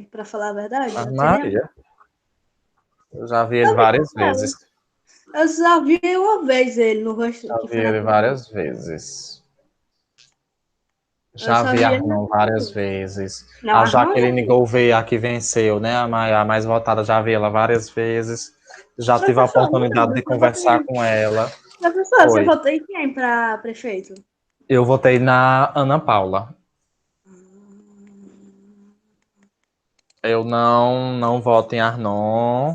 pra falar a verdade. A Eu não sei nem a... Maria. Eu já vi ele Também várias com ela. vezes. Eu só vi uma vez ele no rosto, Já que vi foi na ele TV. várias vezes. Eu Já só vi vi ele na Arnon várias TV. vezes. Não, A Arnon já Jaqueline vi. Gouveia, a que venceu, né? A mais votada, já vi ela várias vezes. Já tive a Professor, não oportunidade lembro. de conversar com ela. Professor, você Oi. votou em quem para prefeito? Eu votei na Ana Paula. Eu não voto em Arnon.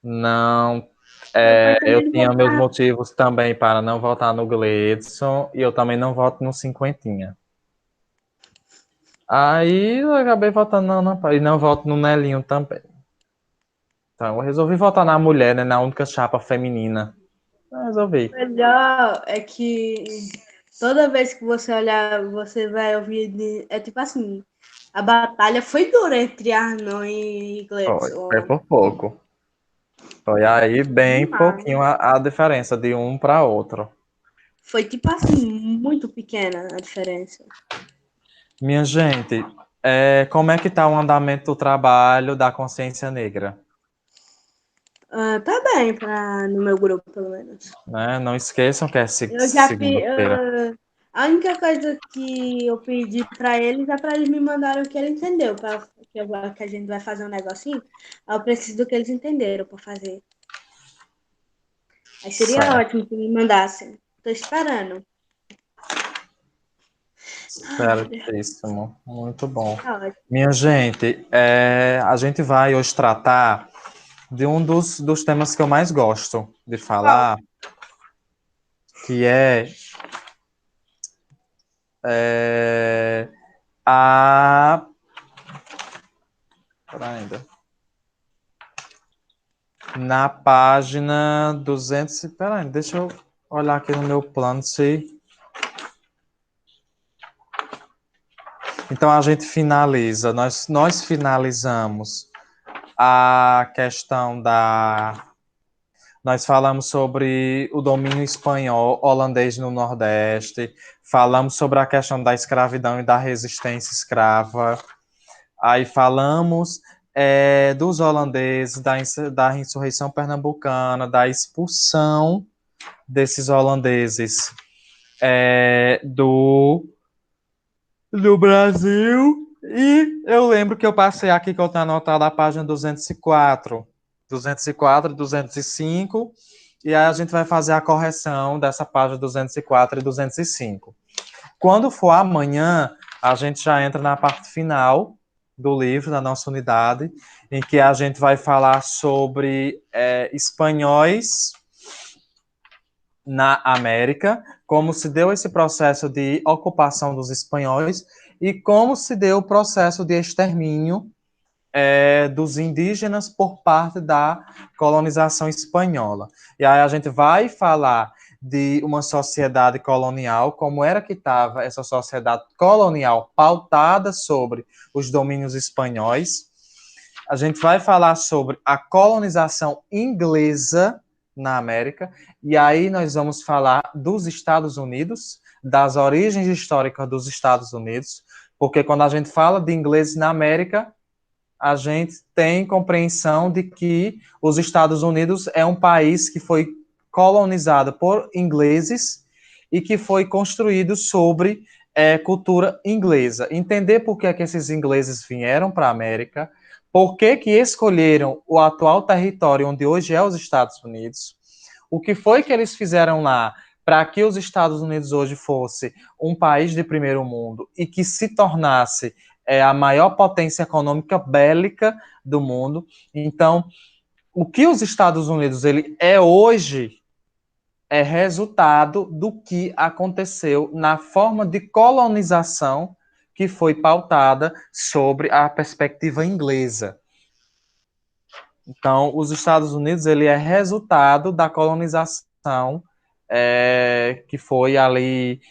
Não. Eu Eu pretendo tinha meus votar. motivos também para não votar no Gleidson. E eu também não voto no Cinquentinha. Aí eu acabei votando na Ana Paula. E não voto no Nelinho também. Então eu resolvi votar na mulher, né? Na única chapa feminina. Eu resolvi. Melhor é que toda vez que você olhar, você vai ouvir. É tipo assim: a batalha foi dura entre Arnon e Foi Gleison. por pouco. Foi aí bem Demais. pouquinho a diferença de um para outro. Foi tipo assim, muito pequena a diferença. Minha gente, como é que tá o andamento do trabalho da consciência negra? Tá bem no meu grupo, pelo menos. Né? Não esqueçam que é Eu já fiz. segunda-feira. A única coisa que eu pedi para eles é para eles me mandarem o que ele entendeu. Que a gente vai fazer um negocinho. Aí eu preciso do que eles entenderam para fazer. Aí seria Certo, ótimo que me mandassem. Tô esperando. Ai, meu Deus. certíssimo. Muito bom. Tá ótimo. Minha gente, a gente vai hoje tratar de um dos temas que eu mais gosto de Qual? falar, que é a. Pera ainda. Na página 200. Pera aí, deixa eu olhar aqui no meu plano se. Então a gente finaliza, nós finalizamos a questão da. Nós falamos sobre o domínio espanhol, holandês no Nordeste, falamos sobre a questão da escravidão e da resistência escrava. Aí falamos dos holandeses, da insurreição pernambucana, da expulsão desses holandeses do Brasil. E eu lembro que eu passei aqui que eu tenho anotado a página 204, 204, 205, e aí a gente vai fazer a correção dessa página 204 e 205. Quando for amanhã, a gente já entra na parte final do livro, da nossa unidade, em que a gente vai falar sobre espanhóis na América, como se deu esse processo de ocupação dos espanhóis e como se deu o processo de extermínio dos indígenas por parte da colonização espanhola. E aí a gente vai falar de uma sociedade colonial, como era que estava essa sociedade colonial pautada sobre os domínios espanhóis. A gente vai falar sobre a colonização inglesa na América, e aí nós vamos falar dos Estados Unidos, das origens históricas dos Estados Unidos, porque quando a gente fala de ingleses na América, a gente tem compreensão de que os Estados Unidos é um país que foi colonizado por ingleses e que foi construído sobre cultura inglesa. Entender por que, é que esses ingleses vieram para a América, por que, que escolheram o atual território onde hoje é os Estados Unidos, o que foi que eles fizeram lá para que os Estados Unidos hoje fosse um país de primeiro mundo e que se tornasse a maior potência econômica bélica do mundo. Então, o que os Estados Unidos ele é hoje é resultado do que aconteceu na forma de colonização que foi pautada sobre a perspectiva inglesa. Então, os Estados Unidos ele é resultado da colonização que foi ali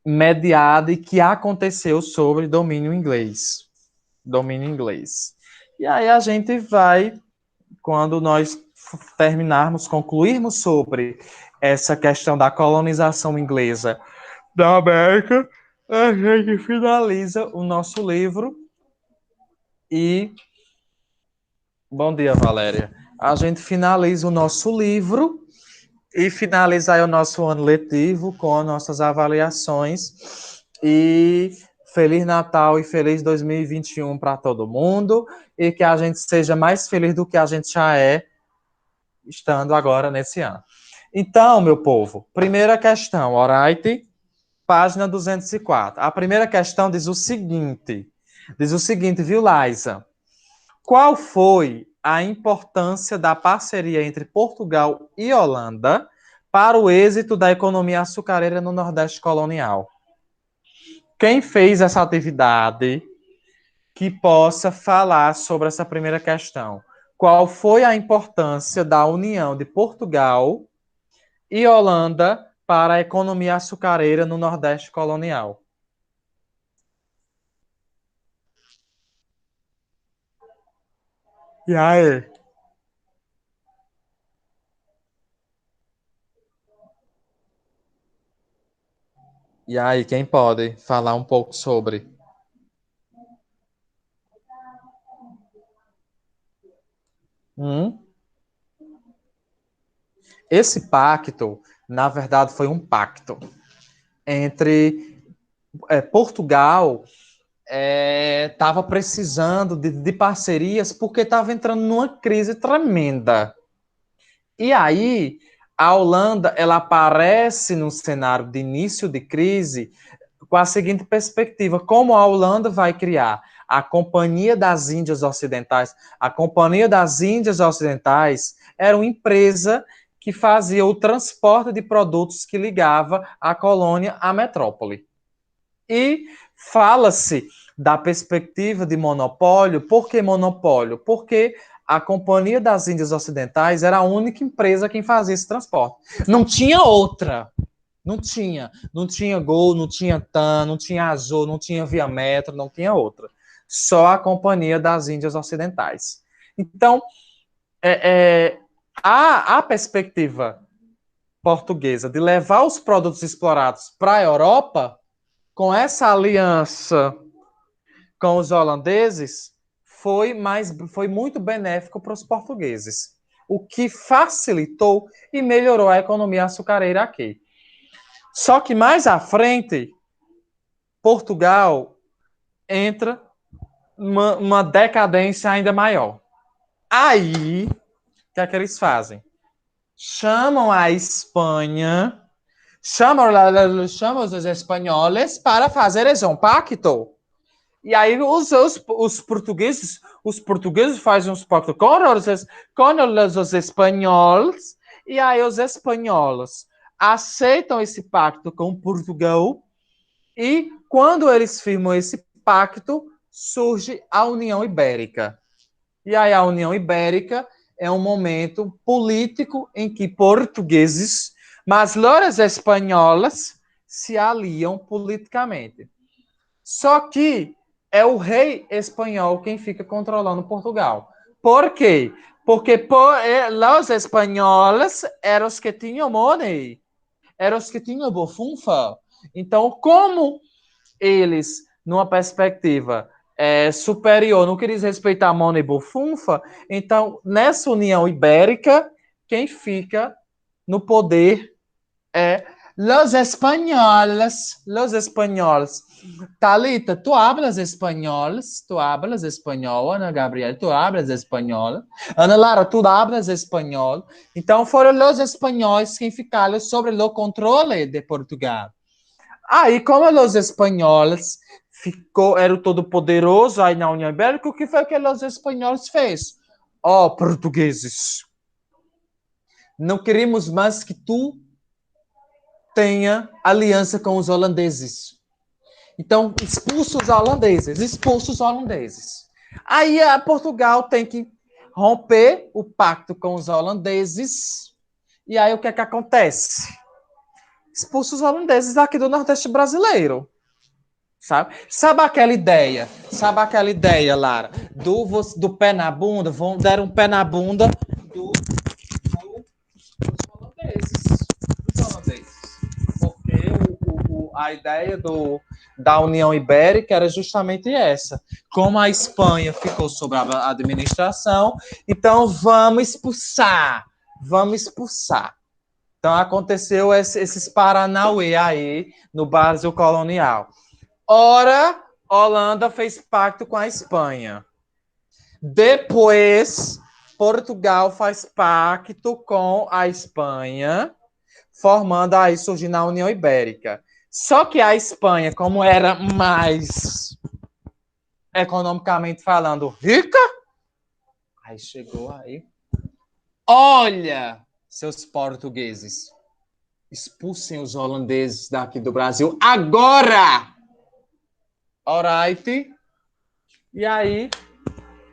mediada e que aconteceu sobre domínio inglês. Domínio inglês. E aí a gente vai, quando nós terminarmos, concluirmos sobre essa questão da colonização inglesa da América, a gente finaliza o nosso livro E bom dia, Valéria. A gente finaliza o nosso livro e finaliza aí o nosso ano letivo com as nossas avaliações. E Feliz Natal e feliz 2021 para todo mundo. E que a gente seja mais feliz do que a gente já é estando agora nesse ano. Então, meu povo, primeira questão, alright? Página 204. A primeira questão diz o seguinte, viu, Laisa? Qual foi a importância da parceria entre Portugal e Holanda para o êxito da economia açucareira no Nordeste colonial? Quem fez essa atividade que possa falar sobre essa primeira questão? Qual foi a importância da união de Portugal e Holanda para a economia açucareira no Nordeste colonial? E aí? E aí, quem pode falar um pouco sobre? Hum? Esse pacto, na verdade, foi um pacto entre Portugal estava precisando de parcerias porque estava entrando numa crise tremenda. E aí, a Holanda ela aparece no cenário de início de crise com a seguinte perspectiva: como a Holanda vai criar a Companhia das Índias Ocidentais? A Companhia das Índias Ocidentais era uma empresa que fazia o transporte de produtos que ligava a colônia à metrópole. E fala-se da perspectiva de monopólio. Por que monopólio? Porque a Companhia das Índias Ocidentais era a única empresa que fazia esse transporte. Não tinha outra. Não tinha. Não tinha Gol, não tinha TAM, não tinha Azul, não tinha Via Metro, não tinha outra. Só a Companhia das Índias Ocidentais. Então, a perspectiva portuguesa de levar os produtos explorados para a Europa, com essa aliança com os holandeses, foi muito benéfico para os portugueses, o que facilitou e melhorou a economia açucareira aqui. Só que mais à frente, Portugal entra uma decadência ainda maior. Aí, o que é que eles fazem? Chamam a Espanha, chamam os espanhóis para fazerem um pacto. E aí os portugueses fazem uns pactos com os espanhóis, e aí os espanhóis aceitam esse pacto com Portugal, e quando eles firmam esse pacto, surge a União Ibérica. E aí a União Ibérica é um momento político em que portugueses, mas los espanhóis se aliam politicamente. Só que é o rei espanhol quem fica controlando Portugal. Por quê? Porque os espanhóis eram os que tinham money, eram os que tinham bufunfa. Então, como eles, numa perspectiva superior, não queriam respeitar money e bufunfa, então, nessa União Ibérica, quem fica no poder é los espanhóis. Talita, tu hablas espanhol? Tu hablas espanhol, Ana Gabriel? Tu hablas espanhol? Ana Lara, tu hablas espanhol? Então foram os espanhóis quem ficaram sobre o controle de Portugal. Aí, como os espanhóis eram todo poderoso aí na União Ibérica, o que foi que os espanhóis fez? Ó, portugueses, não queremos mais que tu tenha aliança com os holandeses. Então, expulsa os holandeses. Aí a Portugal tem que romper o pacto com os holandeses. E aí o que é que acontece? Expulsa os holandeses aqui do Nordeste brasileiro. Sabe? Sabe aquela ideia? Sabe aquela ideia, Lara? Do pé na bunda? Vão dar um pé na bunda dos holandeses. Dos holandeses. Porque a ideia da União Ibérica era justamente essa. Como a Espanha ficou sob a administração, então vamos expulsar. Vamos expulsar. Então aconteceu esses paranauê aí no Brasil colonial. Ora, Holanda fez pacto com a Espanha. Depois, Portugal faz pacto com a Espanha, formando aí, surgindo a União Ibérica. Só que a Espanha, como era mais economicamente falando rica, aí chegou aí. Olha, seus portugueses, expulsem os holandeses daqui do Brasil agora! Alright? E aí,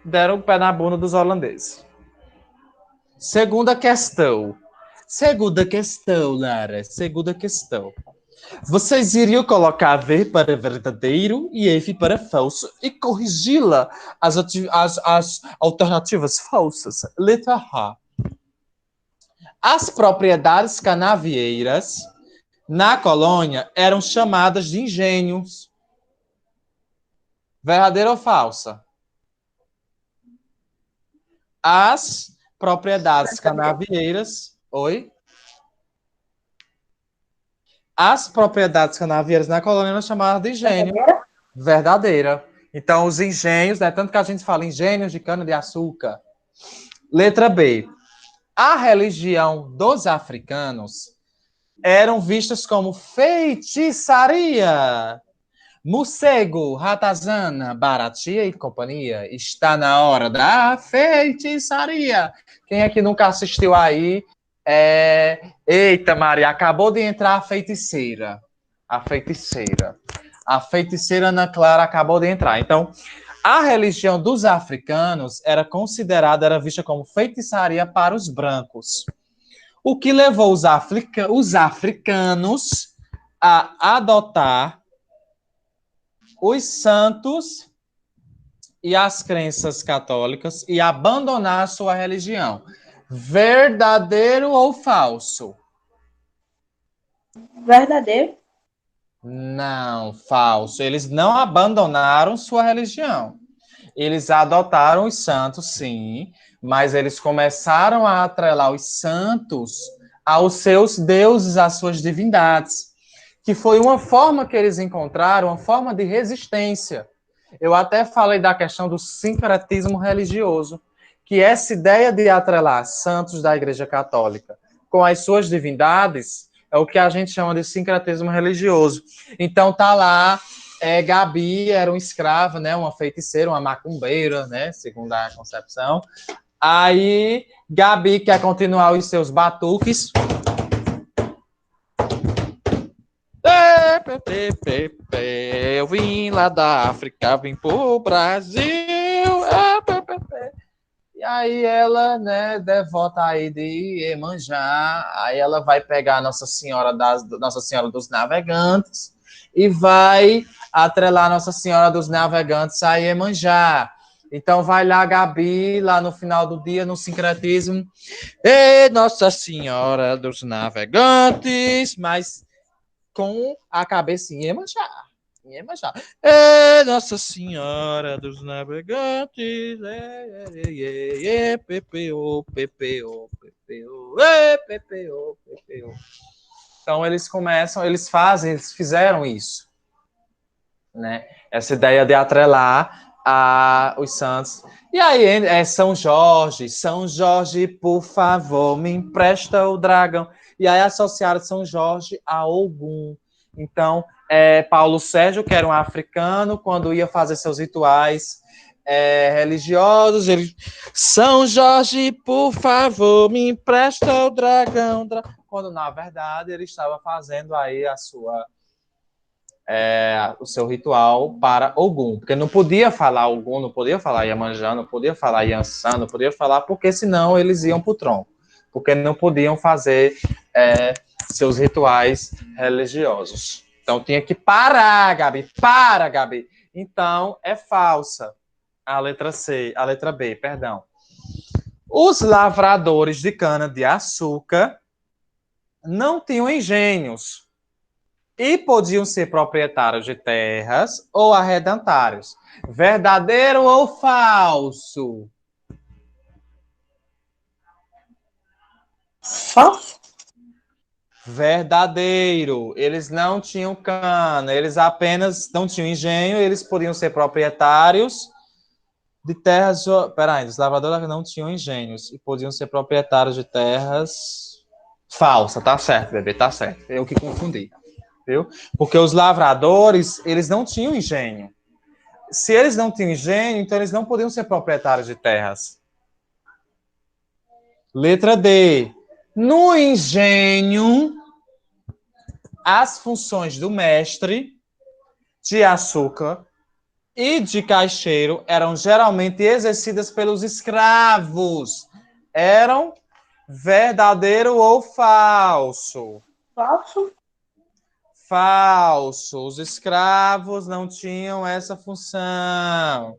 deram o pé na bunda dos holandeses. Segunda questão, Lara. Segunda questão. Vocês iriam colocar V para verdadeiro e F para falso e corrigi-la as alternativas falsas. Letra A. As propriedades canavieiras na colônia eram chamadas de engenhos. Verdadeira ou falsa? As propriedades canavieiras... Oi? As propriedades canavieiras na colônia eram chamadas de engenho. Verdadeira. Então, os engenhos, né? Tanto que a gente fala engenhos de cana-de-açúcar. Letra B. A religião dos africanos eram vistas como feitiçaria. Morcego, ratazana, baratia e companhia. Está na hora da feitiçaria. Quem é que nunca assistiu aí? Eita, Maria, acabou de entrar a feiticeira. A feiticeira. A feiticeira Ana Clara acabou de entrar. Então, a religião dos africanos era vista como feitiçaria para os brancos. O que levou os africanos a adotar os santos e as crenças católicas e abandonar a sua religião. Verdadeiro ou falso? Verdadeiro. Não, falso. Eles não abandonaram sua religião. Eles adotaram os santos, sim, mas eles começaram a atrelar os santos aos seus deuses, às suas divindades, que foi uma forma que eles encontraram, uma forma de resistência. Eu até falei da questão do sincretismo religioso, que essa ideia de atrelar santos da Igreja Católica com as suas divindades é o que a gente chama de sincretismo religioso. Então tá lá, Gabi era uma escrava, né, uma feiticeira, uma macumbeira, né, segundo a concepção. Aí Gabi quer continuar os seus batuques. Eu vim lá da África, vim pro Brasil. E aí ela, né, devota aí de Iemanjá, aí ela vai pegar Nossa Senhora dos Navegantes e vai atrelar Nossa Senhora dos Navegantes a Iemanjá. Então vai lá, Gabi, lá no final do dia, no sincretismo. E Nossa Senhora dos Navegantes, mas com a cabeça em Iemanjá. Iemanjá. Nossa Senhora dos Navegantes. PPO, PPO, PPO, PPO, PPO. Então eles fizeram isso, né? Essa ideia de atrelar os santos. E aí São Jorge, por favor, me empresta o dragão. E aí associaram São Jorge a Ogum. Então, Paulo Sérgio, que era um africano, quando ia fazer seus rituais religiosos, ele... São Jorge, por favor, me empresta o dragão. Quando, na verdade, ele estava fazendo aí o seu ritual para Ogum. Porque não podia falar Ogum, não podia falar Iemanjá, não podia falar Iansã, não podia falar, porque senão eles iam para o tronco. Porque não podiam fazer seus rituais religiosos. Então tinha que parar, Gabi. Para, Gabi. Então é falsa a letra B, perdão. Os lavradores de cana-de-açúcar não tinham engenhos. e podiam ser proprietários de terras ou arrendatários. Verdadeiro ou falso? Falso? Verdadeiro. Eles não tinham cana, eles apenas não tinham engenho, eles podiam ser proprietários de terras. Peraí, os lavradores não tinham engenhos e podiam ser proprietários de terras. Falsa, tá certo, bebê, tá certo. Eu que confundi, viu? Porque os lavradores, eles não tinham engenho. Se eles não tinham engenho, então eles não podiam ser proprietários de terras. Letra D. No engenho, as funções do mestre de açúcar e de caixeiro eram geralmente exercidas pelos escravos. Eram verdadeiro ou falso? Falso? Falso. Os escravos não tinham essa função.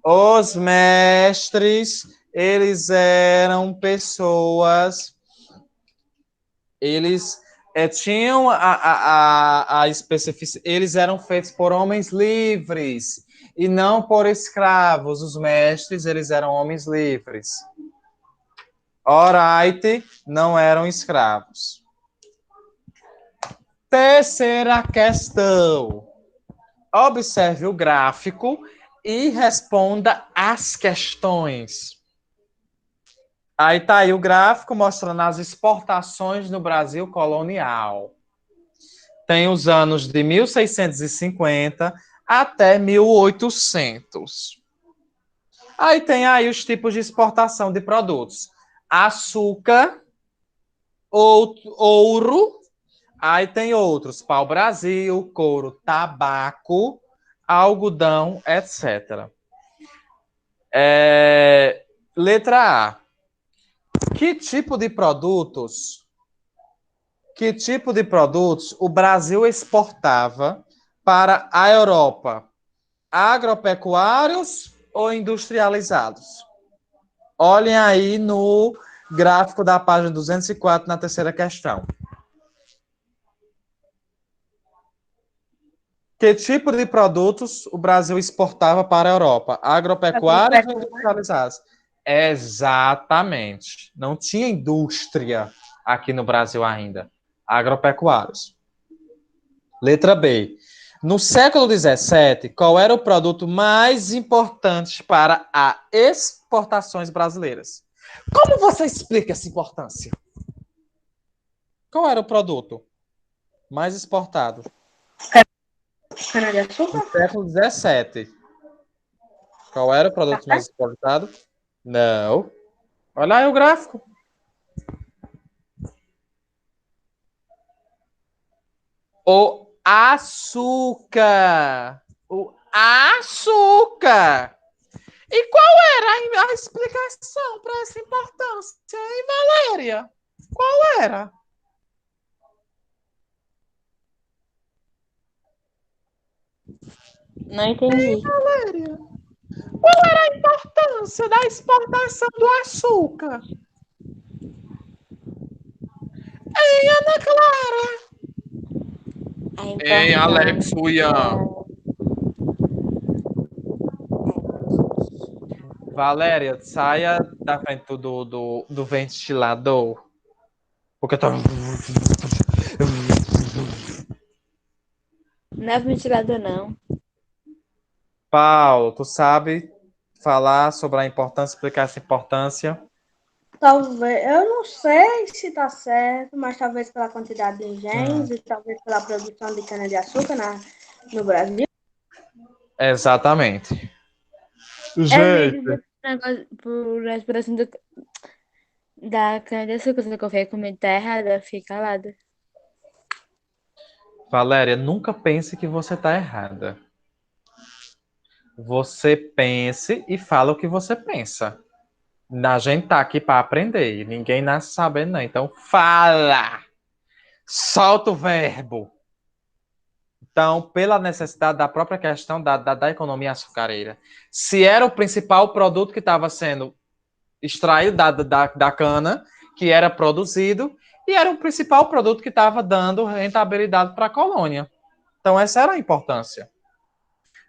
Os mestres, eles eram pessoas, eles tinham a especificidade, eles eram feitos por homens livres e não por escravos. Os mestres, eles eram homens livres. Alright, não eram escravos. Terceira questão. Observe o gráfico e responda as questões. Aí tá aí o gráfico mostrando as exportações no Brasil colonial. Tem os anos de 1650 até 1800. Aí tem aí os tipos de exportação de produtos. Açúcar, ouro, aí tem outros, pau-brasil, couro, tabaco, algodão, etc. Letra A. Que tipo de produtos o Brasil exportava para a Europa? Agropecuários ou industrializados? Olhem aí no gráfico da página 204, na terceira questão. Que tipo de produtos o Brasil exportava para a Europa? Agropecuários ou industrializados? Exatamente. Não tinha indústria aqui no Brasil ainda. Agropecuários. Letra B. No século XVII, qual era o produto mais importante para as exportações brasileiras? Como você explica essa importância? Qual era o produto mais exportado? Cana-de-açúcar? No século XVII. Qual era o produto mais exportado? Não. Olha aí o gráfico. O açúcar. O açúcar. E qual era a explicação para essa importância, hein, Valéria? Qual era? Não entendi. Valéria? Qual era a importância da exportação do açúcar? Hein, Ana Clara? Hein, Alex William? Valéria, saia da frente do ventilador. Porque eu tô... Não é ventilador, não. Paulo, tu sabe falar sobre a importância, explicar essa importância? Talvez, eu não sei se está certo, mas talvez pela quantidade de engenhos e talvez pela produção de cana-de-açúcar no Brasil. Exatamente. Gente. Por expressão da cana-de-açúcar, se eu comer tá errada, fica calada. Valéria, nunca pense que você está errada. Você pense e fala o que você pensa. A gente tá aqui para aprender. Ninguém nasce sabendo, não. Então, fala! Solta o verbo! Então, pela necessidade da própria questão da economia açucareira. Se era o principal produto que estava sendo extraído da cana, que era produzido, e era o principal produto que estava dando rentabilidade para a colônia. Então, essa era a importância.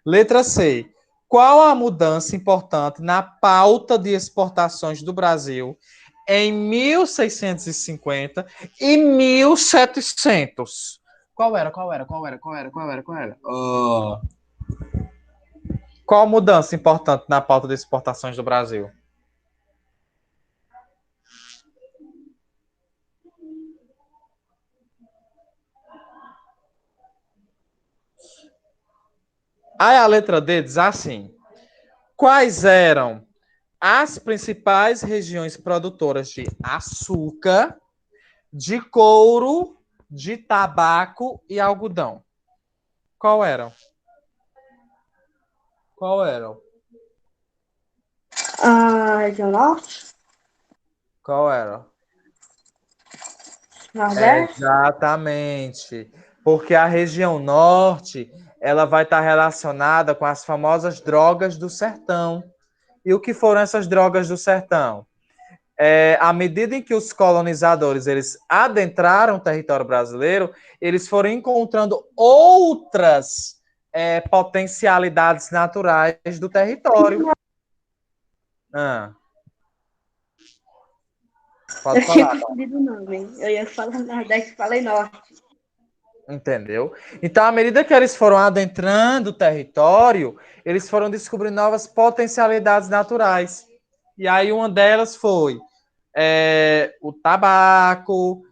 Letra C. Qual a mudança importante na pauta de exportações do Brasil em 1650 e 1700? Qual era? Qual a mudança importante na pauta de exportações do Brasil? Aí a letra D diz assim: quais eram as principais regiões produtoras de açúcar, de couro, de tabaco e algodão? Qual eram? Qual eram? Região Norte, Qual era? Nordeste. Exatamente. Porque a região norte, ela vai estar relacionada com as famosas drogas do sertão. E o que foram essas drogas do sertão? À medida em que os colonizadores eles adentraram o território brasileiro, eles foram encontrando outras potencialidades naturais do território. Pode Eu tinha falar. confundido o nome. Eu ia falar Nordeste, falei Norte. Entendeu? Então, à medida que eles foram adentrando o território, eles foram descobrindo novas potencialidades naturais. E aí uma delas foi o tabaco,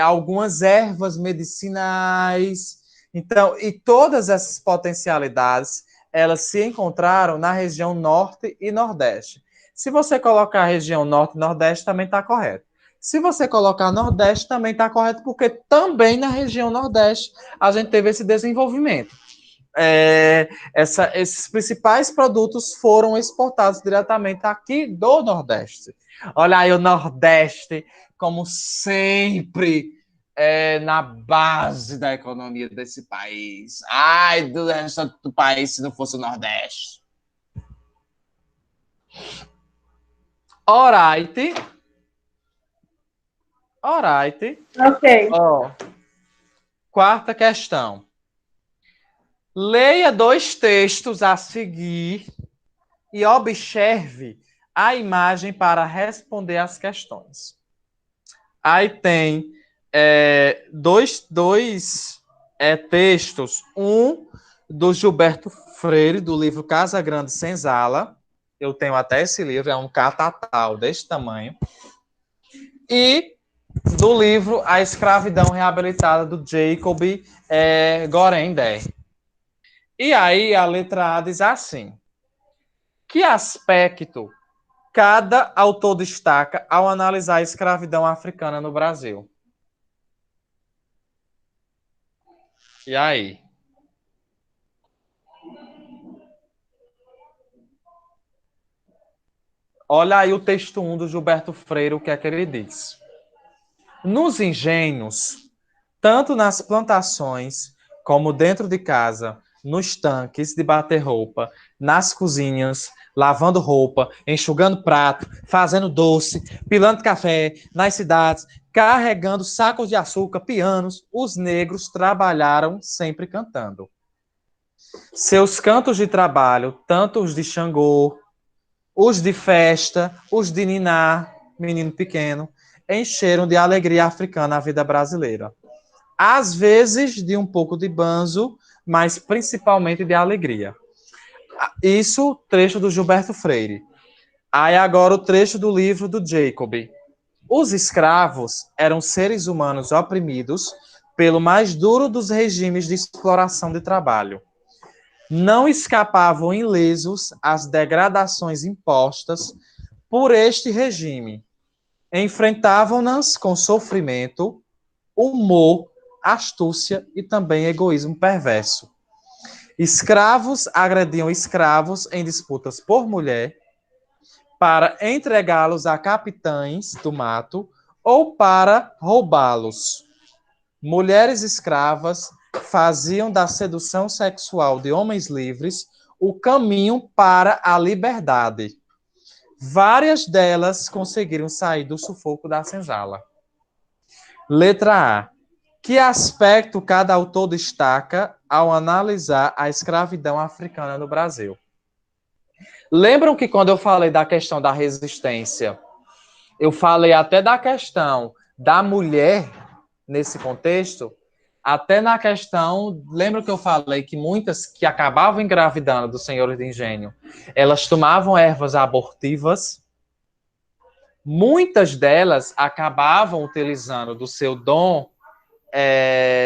algumas ervas medicinais. Então, e todas essas potencialidades, elas se encontraram na região norte e nordeste. Se você colocar a região norte e nordeste, também está correto. Se você colocar nordeste, também está correto, porque também na região nordeste a gente teve esse desenvolvimento. Esses principais produtos foram exportados diretamente aqui do Nordeste. Olha aí o Nordeste, como sempre, na base da economia desse país. Ai, do resto do país se não fosse o Nordeste. Alright. Ok. Quarta questão. Leia 2 textos a seguir e observe a imagem para responder as questões. Aí tem dois textos. Um do Gilberto Freire, do livro Casa Grande Senzala. Eu tenho até esse livro, é um catatal desse tamanho. E do livro A Escravidão Reabilitada, do Jacob Gorender. E aí a letra A diz assim: que aspecto cada autor destaca ao analisar a escravidão africana no Brasil? E aí? Olha aí o texto 1 do Gilberto Freire, o que é que ele diz. Nos engenhos, tanto nas plantações como dentro de casa, nos tanques de bater roupa, nas cozinhas, lavando roupa, enxugando prato, fazendo doce, pilando café, nas cidades, carregando sacos de açúcar, pianos, os negros trabalharam sempre cantando. Seus cantos de trabalho, tanto os de Xangô, os de festa, os de niná, menino pequeno, encheram de alegria africana a vida brasileira. Às vezes de um pouco de banzo, mas principalmente de alegria. Isso, trecho do Gilberto Freire. Aí agora o trecho do livro do Jacob. Os escravos eram seres humanos oprimidos pelo mais duro dos regimes de exploração de trabalho. Não escapavam ilesos às degradações impostas por este regime. Enfrentavam-nas com sofrimento, humor, astúcia e também egoísmo perverso. Escravos agrediam escravos em disputas por mulher, para entregá-los a capitães do mato ou para roubá-los. Mulheres escravas faziam da sedução sexual de homens livres o caminho para a liberdade. Várias delas conseguiram sair do sufoco da senzala. Letra A. Que aspecto cada autor destaca ao analisar a escravidão africana no Brasil? Lembram que quando eu falei da questão da resistência, eu falei até da questão da mulher nesse contexto, até na questão, lembra que eu falei que muitas que acabavam engravidando dos senhores de engenho, elas tomavam ervas abortivas, muitas delas acabavam utilizando do seu dom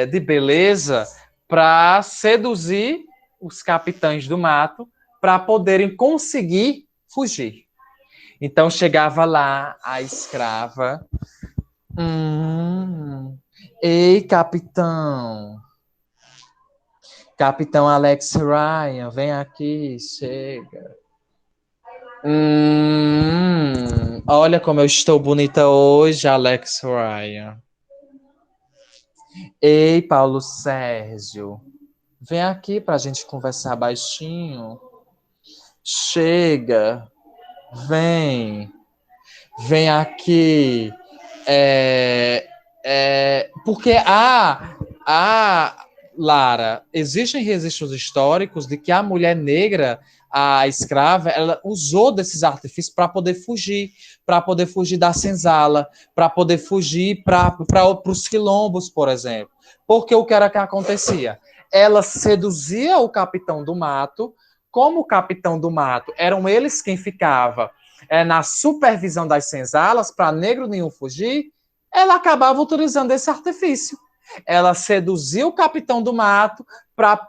de beleza para seduzir os capitães do mato para poderem conseguir fugir. Então chegava lá a escrava. Ei, capitão. Capitão Alex Ryan, vem aqui, chega. Olha como eu estou bonita hoje, Alex Ryan. Ei, Paulo Sérgio, vem aqui para a gente conversar baixinho. Chega, vem aqui. Porque Lara, existem registros históricos de que a mulher negra, a escrava, ela usou desses artifícios para poder fugir da senzala, para poder fugir para os quilombos, por exemplo. Porque o que era que acontecia? Ela seduzia o capitão do mato, como o capitão do mato eram eles quem ficava na supervisão das senzalas para negro nenhum fugir, ela acabava utilizando esse artifício. Ela seduzia o capitão do mato para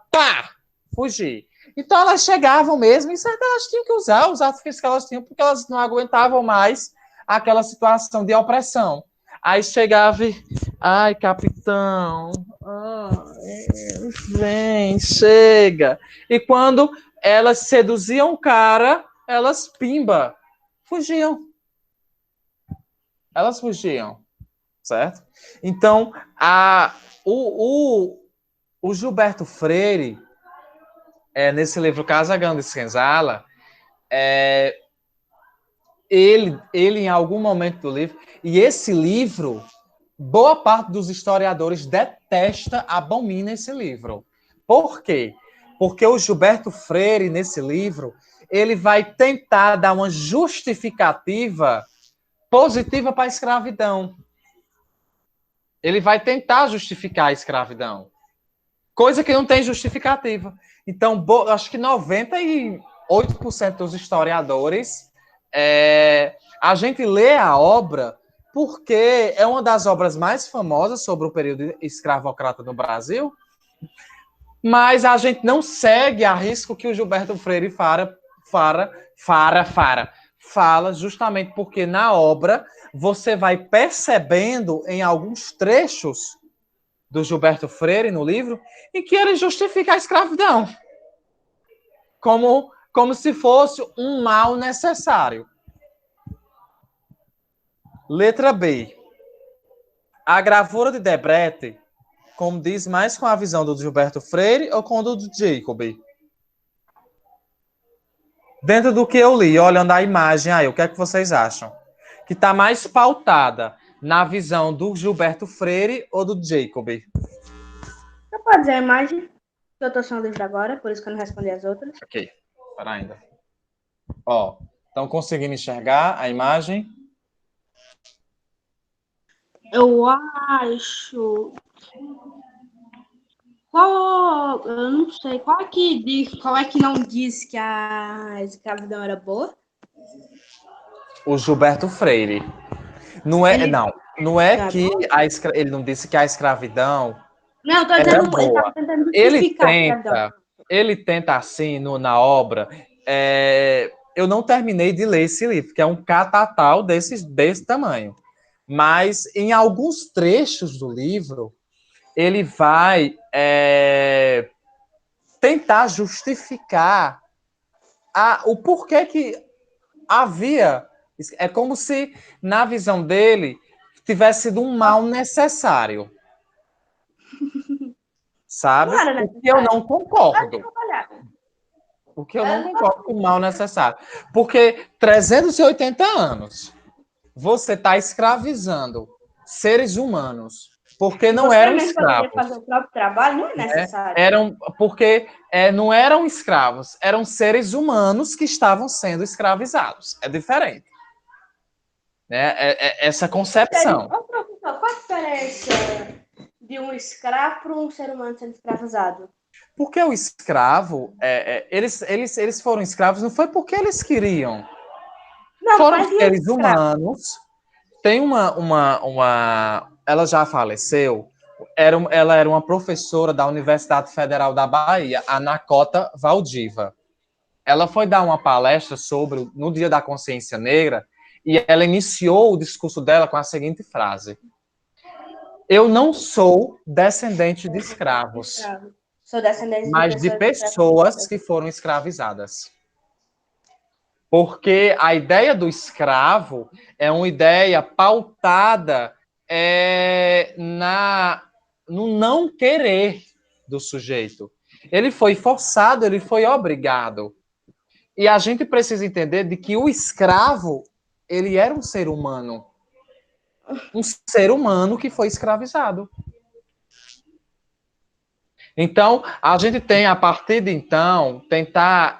fugir. Então elas chegavam mesmo, e elas tinham que usar os artifícios que elas tinham, porque elas não aguentavam mais aquela situação de opressão. Aí chegava e, ai, capitão, vem, chega. E quando elas seduziam o cara, elas, pimba, fugiam. Elas fugiam, certo? Então, o Gilberto Freire, nesse livro Casa Grande e Senzala, ele em algum momento do livro, e esse livro, boa parte dos historiadores detesta, abomina esse livro. Por quê? Porque o Gilberto Freire, nesse livro, ele vai tentar dar uma justificativa positiva para a escravidão. Ele vai tentar justificar a escravidão. Coisa que não tem justificativa. Então, acho que 98% dos historiadores, a gente lê a obra porque é uma das obras mais famosas sobre o período escravocrata no Brasil, mas a gente não segue a risco que o Gilberto Freire fala, justamente porque na obra você vai percebendo em alguns trechos do Gilberto Freire no livro em que ele justifica a escravidão como se fosse um mal necessário. Letra B. A gravura de Debrete condiz mais com a visão do Gilberto Freire ou com a do Jacob? Dentro do que eu li, olhando a imagem aí, o que é que vocês acham? Que está mais pautada na visão do Gilberto Freire ou do Jacob? Você pode dizer a imagem? Eu estou sem o livro agora, por isso que eu não respondi as outras. Ok, para ainda. Ó, estão conseguindo enxergar a imagem? Eu acho... Eu não sei, qual é que não diz que a escravidão era boa? O Gilberto Freire. Não é que ele não disse que a escravidão não, tô era dizendo, boa. Ele tenta assim, na obra, eu não terminei de ler esse livro, que é um catatal desse tamanho. Mas em alguns trechos do livro, ele vai tentar justificar o porquê que havia. É como se, na visão dele, tivesse sido um mal necessário. Sabe? O que eu não concordo. O que eu não concordo com o mal necessário. Porque 380 anos você está escravizando seres humanos, porque não Você eram mesmo poderia escravos. fazer o próprio trabalho, não é necessário. Porque não eram escravos, eram seres humanos que estavam sendo escravizados. É diferente. Né? Essa concepção. Ô, professor, qual a diferença de um escravo para um ser humano sendo escravizado? Porque o escravo, eles foram escravos não foi porque eles queriam. Não, Foram mas e os seres escravos? humanos. Tem ela já faleceu. Ela era uma professora da Universidade Federal da Bahia, a Anacota Valdiva. Ela foi dar uma palestra sobre no Dia da Consciência Negra e ela iniciou o discurso dela com a seguinte frase: eu não sou descendente de escravos, Sou descendente de mas de pessoas pessoas escravizadas. que foram escravizadas. Porque a ideia do escravo é uma ideia pautada no não querer do sujeito. Ele foi forçado, ele foi obrigado. E a gente precisa entender de que o escravo, ele era um ser humano. Um ser humano que foi escravizado. Então, a gente tem, a partir de então, tentar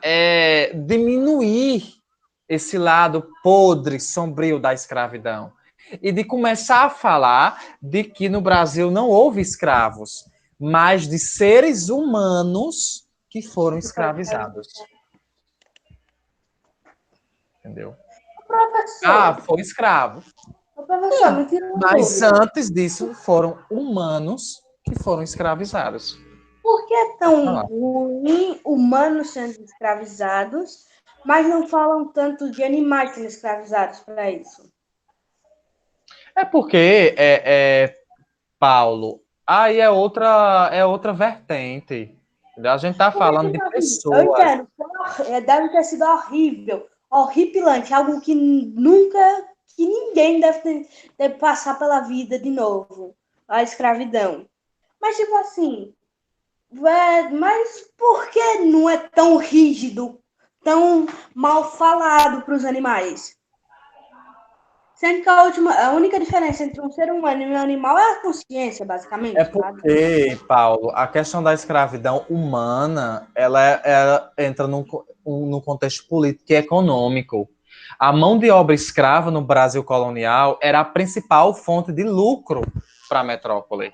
diminuir esse lado podre, sombrio da escravidão. E de começar a falar de que no Brasil não houve escravos, mas de seres humanos que foram escravizados. Entendeu? Professor, Foi escravo. professor, me tira uma Mas dúvida. antes disso, foram humanos que foram escravizados. Por que é tão ruim humanos sendo escravizados, mas não falam tanto de animais sendo escravizados para isso? É porque, Paulo, aí é outra vertente. A gente está falando de Eu pessoas. entendo, deve ter sido horrível, horripilante, algo que nunca, que ninguém deve ter passar pela vida de novo, a escravidão. Mas, tipo assim, mas por que não é tão rígido, tão mal falado para os animais? Sendo que a única diferença entre um ser humano e um animal é a consciência, É basicamente, sabe? porque, Paulo, a questão da escravidão humana, ela entra num contexto político e econômico. A mão de obra escrava no Brasil colonial era a principal fonte de lucro para a metrópole.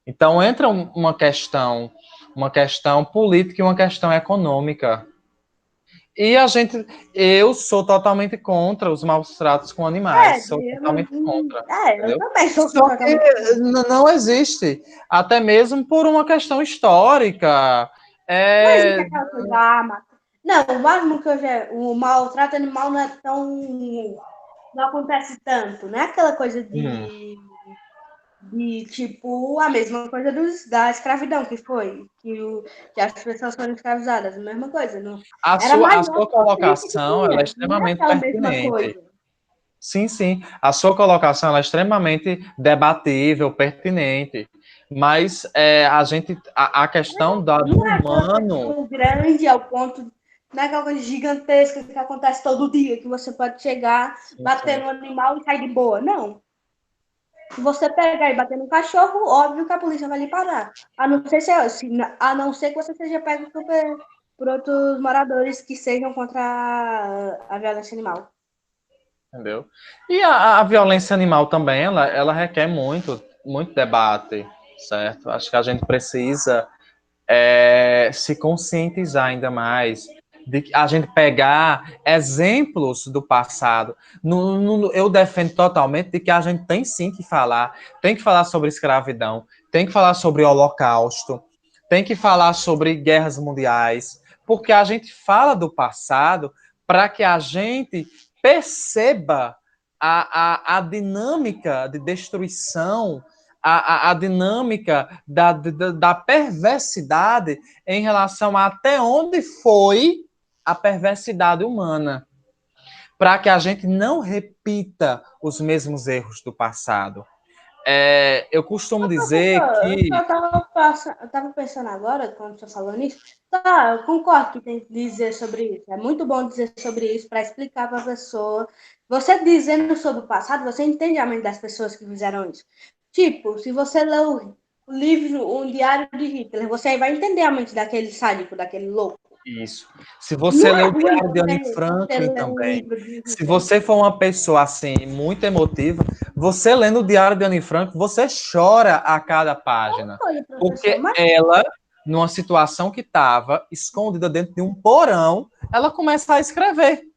Então entra uma questão política e uma questão econômica. E eu sou totalmente contra os maus tratos com animais, sou totalmente contra, Eu entendeu? também sou Só que totalmente. não existe, até mesmo por uma questão histórica. Não existe aquela coisa, não, o máximo que eu já. O maltrato animal não é tão. Não acontece tanto, não é aquela coisa de tipo a mesma coisa da escravidão que foi, que as pessoas foram escravizadas, a mesma coisa. Não, era A maior sua potência que colocação ela é tinha, não é extremamente aquela mesma coisa. pertinente. Sim, sim. A sua colocação ela é extremamente debatível, pertinente. Mas a questão do Não é aquela humano. questão grande ao ponto, não é aquela coisa gigantesca que acontece todo dia, que você pode chegar, Sim, bater sim. no animal e sair de boa. Não. Se você pegar e bater no cachorro, óbvio que a polícia vai lhe parar. A não ser que você seja pego por outros moradores que sejam contra a violência animal. Entendeu? E a violência animal também, ela requer muito debate, certo? Acho que a gente precisa se conscientizar ainda mais, de a gente pegar exemplos do passado. Eu defendo totalmente de que a gente tem que falar sobre escravidão, tem que falar sobre holocausto, tem que falar sobre guerras mundiais, porque a gente fala do passado para que a gente perceba a dinâmica de destruição, a dinâmica da perversidade em relação a até onde foi a perversidade humana, para que a gente não repita os mesmos erros do passado. eu costumo dizer Professor, que eu tava pensando agora, quando você falou nisso, tá, eu concordo que tem que dizer sobre isso. É muito bom dizer sobre isso para explicar para a pessoa. Você dizendo sobre o passado, você entende a mente das pessoas que fizeram isso. Tipo, se você lê o livro, um diário de Hitler, você vai entender a mente daquele sádico, daquele louco. isso. Se você Não lê é o ruim Diário de Anne você Franklin ler um também, livro de se Hitler. você for uma pessoa assim muito emotiva, você lendo o Diário de Anne Frank, você chora a cada página, Olha, professor, porque mas ela, numa situação que estava escondida dentro de um porão, ela começa a escrever. tipo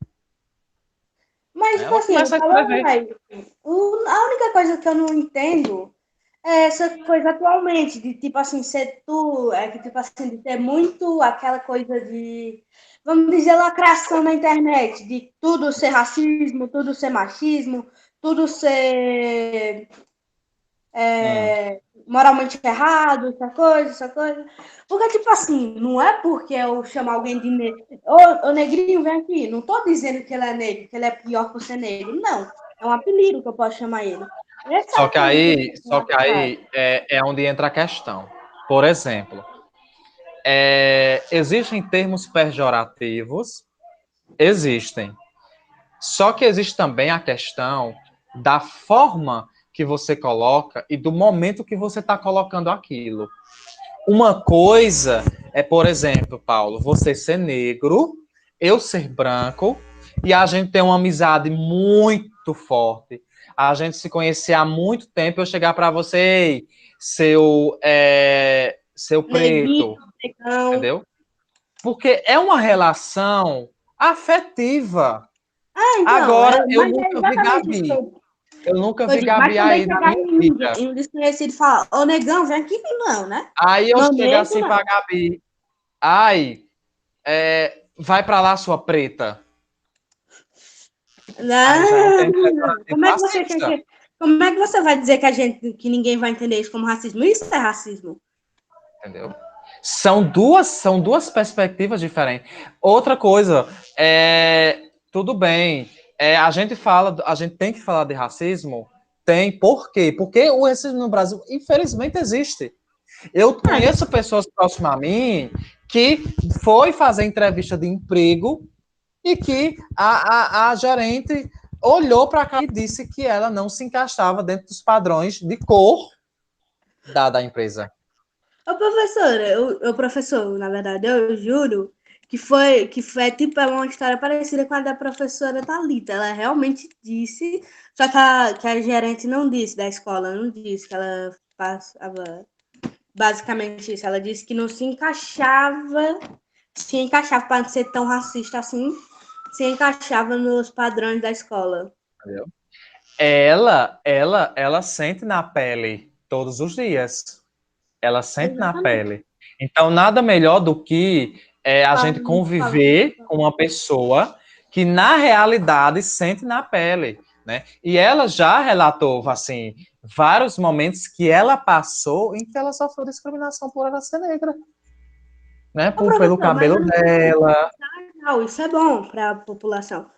Ela assim, começa a falando escrever. aí, a única coisa que eu não entendo é essa coisa atualmente, de tipo assim, ser tu, é que tipo assim, de ter muito aquela coisa de, vamos dizer, lacração na internet, de tudo ser racismo, tudo ser machismo, tudo ser Hum. moralmente errado, essa coisa, essa coisa. Porque, tipo assim, não é porque eu chamar alguém de negro. Ô, negrinho, vem aqui. Não tô dizendo que ele é negro, que ele é pior por ser negro. Não. É um apelido que eu posso chamar ele. Essa Só é a que coisa que eu aí, tenho só que achado. aí é onde entra a questão. Por exemplo, existem termos pejorativos, existem. Só que existe também a questão da forma que você coloca e do momento que você está colocando aquilo. Uma coisa é, por exemplo, Paulo, você ser negro, eu ser branco, e a gente ter uma amizade muito forte. A gente se conhecer há muito tempo, eu chegar para você, ei, seu Neguinho, preto, negão. entendeu? Porque é uma relação afetiva. Então, Agora, eu mas é nunca vi exatamente isso Gabi. Eu nunca que eu vi digo. Mas Gabi também aí na chegar minha vida. em um desconhecido e falar, ô negão, vem aqui, não, né? Aí eu Não, chego nego, assim pra não. Gabi. Ai, vai pra lá, sua preta. Aí já é um termo Não. pejorativo racista, Como é que você vai dizer que a gente que ninguém vai entender isso como racismo? Isso é racismo. entendeu? São duas perspectivas diferentes. Outra coisa, tudo bem, a gente tem que falar de racismo? Tem, por quê? Porque o racismo no Brasil, infelizmente, existe. Eu conheço pessoas próximas a mim que foi fazer entrevista de emprego e que a gerente olhou para cá e disse que ela não se encaixava dentro dos padrões de cor da empresa. O professor, na verdade, eu juro que foi tipo uma história parecida com a da professora Thalita. Ela realmente disse, só que a gerente não disse da escola, não disse que ela passava basicamente isso. Ela disse que não se encaixava para não ser tão racista assim, se encaixava nos padrões da escola. Entendeu? Ela sente na pele todos os dias. Ela sente na Exatamente. pele. Então, nada melhor do que a gente Fala. conviver com uma pessoa que, na realidade, sente na pele, né? E ela já relatou, assim, vários momentos que ela passou em que ela sofreu discriminação por ela ser negra, né? Ô, Pelo professor, mas cabelo dela. não, isso é bom para a população.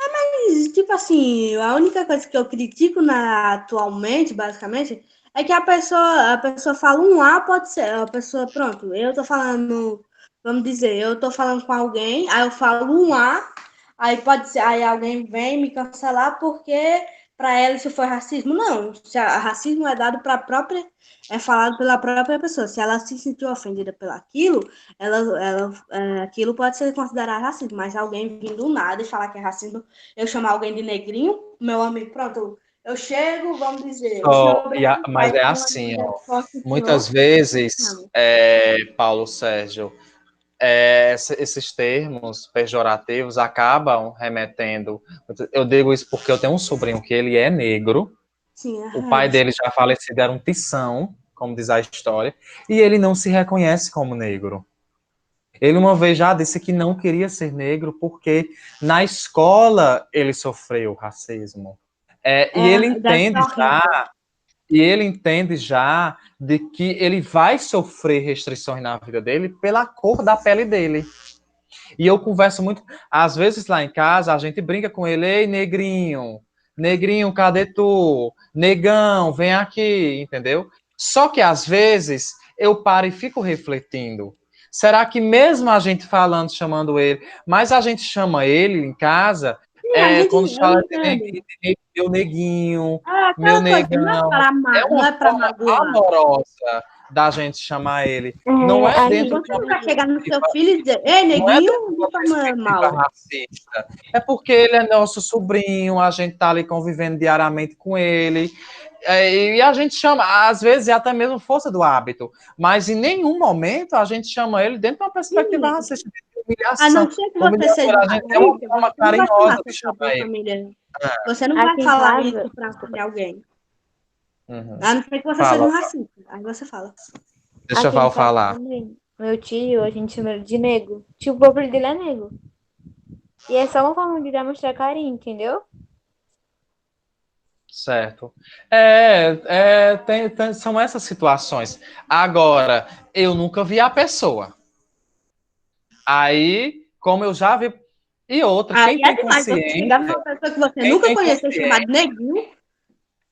Mas, tipo assim, a única coisa que eu critico atualmente, basicamente, é que a pessoa fala um A, pode ser, a pessoa, pronto, eu tô falando, vamos dizer, eu tô falando com alguém, aí eu falo um A, aí pode ser, aí alguém vem me cancelar porque para ela isso foi racismo. Não, se racismo é dado para a própria, é falado pela própria pessoa. Se ela se sentiu ofendida pelo aquilo, aquilo pode ser considerado racismo, mas alguém vindo do nada e falar que é racismo, eu chamar alguém de negrinho, meu amigo, pronto, eu chego, vamos dizer, o senhor Mas é tem uma assim, mulher ó. forte, o Muitas senhor, vezes, Paulo Sérgio, esses termos pejorativos acabam remetendo. Eu digo isso porque eu tenho um sobrinho que ele é negro, sim, o pai dele já falecido era um tição, como diz a história, e ele não se reconhece como negro. Ele uma vez já disse que não queria ser negro porque na escola ele sofreu racismo. E ele deve ser entende horrível. já, e ele entende já de que ele vai sofrer restrições na vida dele pela cor da pele dele. E eu converso muito, às vezes lá em casa, a gente brinca com ele, ei, negrinho, negrinho, cadê tu? Negão, vem aqui, entendeu? Só que às vezes eu paro e fico refletindo. Será que mesmo a gente falando, chamando ele, mas a gente chama ele em casa, Sim, a gente, quando eu fala entendo. meu neguinho, É meu aquela coisa, negão, é não uma é para forma magoar. amorosa da gente chamar ele. Não é Aqui em dentro casa de Você uma não vai também. chegar no seu perspectiva, filho e dizer, ei, não é dentro neguinho, de de uma forma perspectiva mal. racista. É porque ele é nosso sobrinho, a gente tá ali convivendo diariamente com ele. E a gente chama, às vezes, é até mesmo força do hábito, mas em nenhum momento a gente chama ele dentro de uma perspectiva Sim. racista, de A humilhação. não ser que você seja Humilhação, a gente é uma racista, forma você não vai chamar carinhosa de seu chamar próprio ele. família. Você não vai Aqui em falar casa, isso pra desculpa. ofender alguém. Uhum. A não ser que você seja Fala, um racista. Aí você fala. deixa a Aqui em Val casa falar. também. Meu tio, a gente chama ele de nego. Tipo, o próprio dele é nego. E é só uma forma de demonstrar carinho, entendeu? Certo. São essas situações. Agora, eu nunca vi a pessoa. Aí, como eu já vi. E outra, Aí quem é tem demais. Você chegar consciência, numa pessoa que você quem nunca tem conheceu, chamado consciência, neguinho,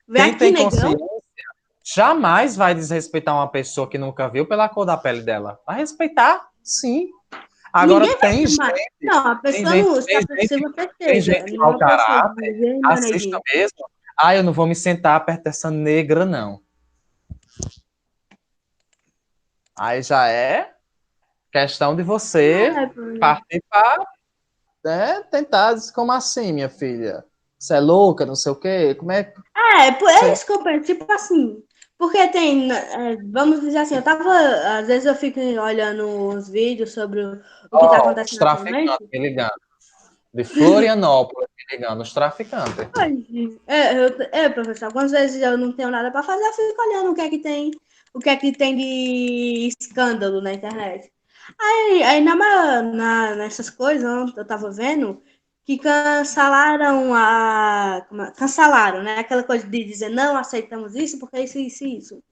vem quem aqui, tem negão. consciência, jamais vai desrespeitar uma pessoa que nunca viu pela cor da pele dela. Vai respeitar, sim. Agora Ninguém vai chamar. Não, a pessoa não. Se você tem chega gente mau numa pessoa e caráter, diz, ei, meu assista neguinho. mesmo. Ah, eu não vou me sentar perto dessa negra, não. Aí já é questão de você É, pô. partir para tentar dizer, como assim, minha filha? Você é louca, não sei o quê? Como é que É você... isso que eu penso, tipo assim, porque tem, vamos dizer assim, às vezes eu fico olhando os vídeos sobre o que está Ó, os acontecendo traficantes atualmente. me ligando. De Florianópolis me ligando, os traficantes. Professor, algumas vezes eu não tenho nada para fazer, eu fico olhando o que é que tem de escândalo na internet. Aí nessas coisas, eu tava vendo que cancelaram, né? Aquela coisa de dizer não aceitamos isso porque isso.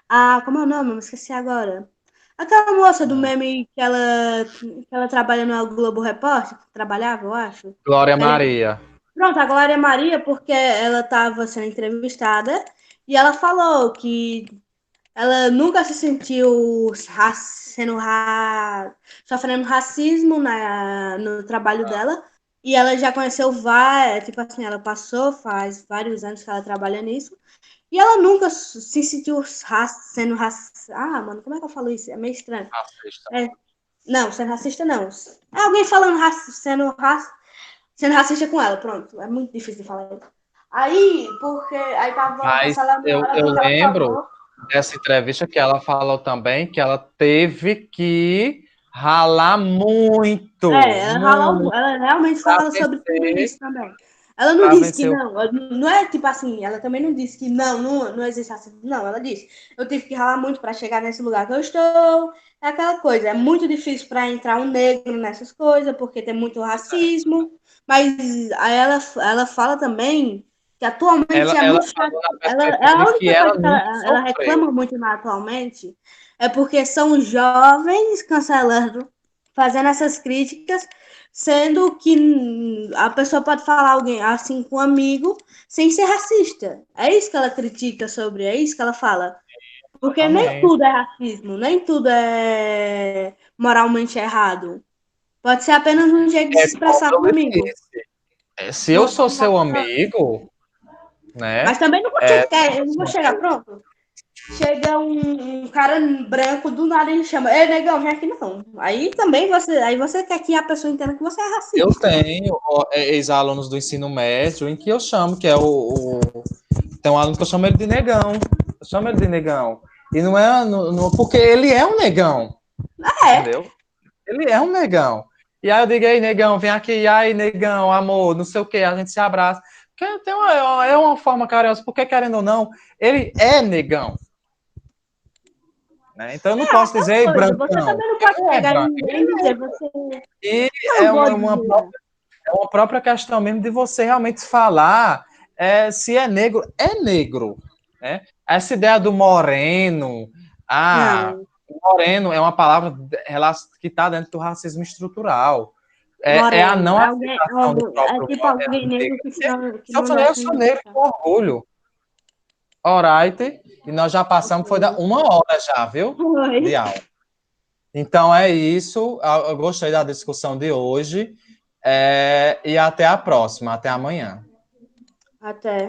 Ah, como é o nome? Eu me esqueci agora. Aquela moça do meme que ela trabalha no Globo Repórter, que trabalhava, eu acho. Glória Ela Maria. Pronto, a Glória Maria, porque ela estava sendo entrevistada e ela falou que ela nunca se sentiu sofrendo racismo no trabalho dela e ela já conheceu várias, tipo assim, ela passou faz vários anos que ela trabalha nisso e ela nunca se sentiu sendo racista. Ah, mano, como é que eu falo isso? É meio estranho. Racista. É, não, sendo racista não. É alguém falando sendo racista com ela, pronto. É muito difícil de falar isso. Aí tava Mas cancelando ela eu porque ela lembro falou. dessa entrevista que ela falou também que ela teve que ralar muito, muito Ela realmente para fala sobre tudo vencer, isso também. Ela não para disse que vencer o... não, não é tipo assim, ela também não disse que não existe racismo. Não, ela disse, eu tive que ralar muito para chegar nesse lugar que eu estou. É aquela coisa, é muito difícil para entrar um negro nessas coisas, porque tem muito racismo. Mas aí ela fala também que atualmente é Ela muito chato. falou na É perspectiva a de que única coisa ela que nunca ela sofreu. reclama muito atualmente é porque são jovens cancelando, fazendo essas críticas, sendo que a pessoa pode falar alguém assim com um amigo sem ser racista. É isso que ela critica sobre, é isso que ela fala. Porque nem Exatamente. tudo é racismo, nem tudo é moralmente errado. Pode ser apenas um jeito de É se como expressar eu com um lhe amigo. disse. Se eu sou seu Uma- amigo, Mas né? também não vou É, chegar, eu não vou chegar pronto. Chega um cara branco do nada e chama, ei, negão, vem aqui não. Aí você quer que a pessoa entenda que você é eu racista. tenho ex-alunos do ensino médio em que eu chamo, que é tem um aluno que eu chamo ele de negão. Eu chamo ele de negão. E não é porque ele é um negão, É, entendeu? Ele é um negão. E aí eu digo, ei, negão, vem aqui, e aí, negão, amor, não sei o quê, a gente se abraça. Porque é uma forma carinhosa, porque querendo ou não, ele é negão. Né? Então eu não posso dizer, ei, coisa. Você brancão, também não porque pode não é pegar em branco. ninguém e dizer, você E não é vou uma dizer. é uma própria questão mesmo de você realmente falar se é negro, é negro. Né? Essa ideia do moreno, Não. moreno é uma palavra que está dentro do racismo estrutural. É a Moreno. não Alguém, aceitação do é próprio tipo alguém negro que Se eu não falei, eu nasce sou no negro com orgulho. Alright. E nós já passamos, foi da 1 hora já, viu? De Foi. aula. Então é isso. Eu gostei da discussão de hoje. E até a próxima. Até amanhã. Até.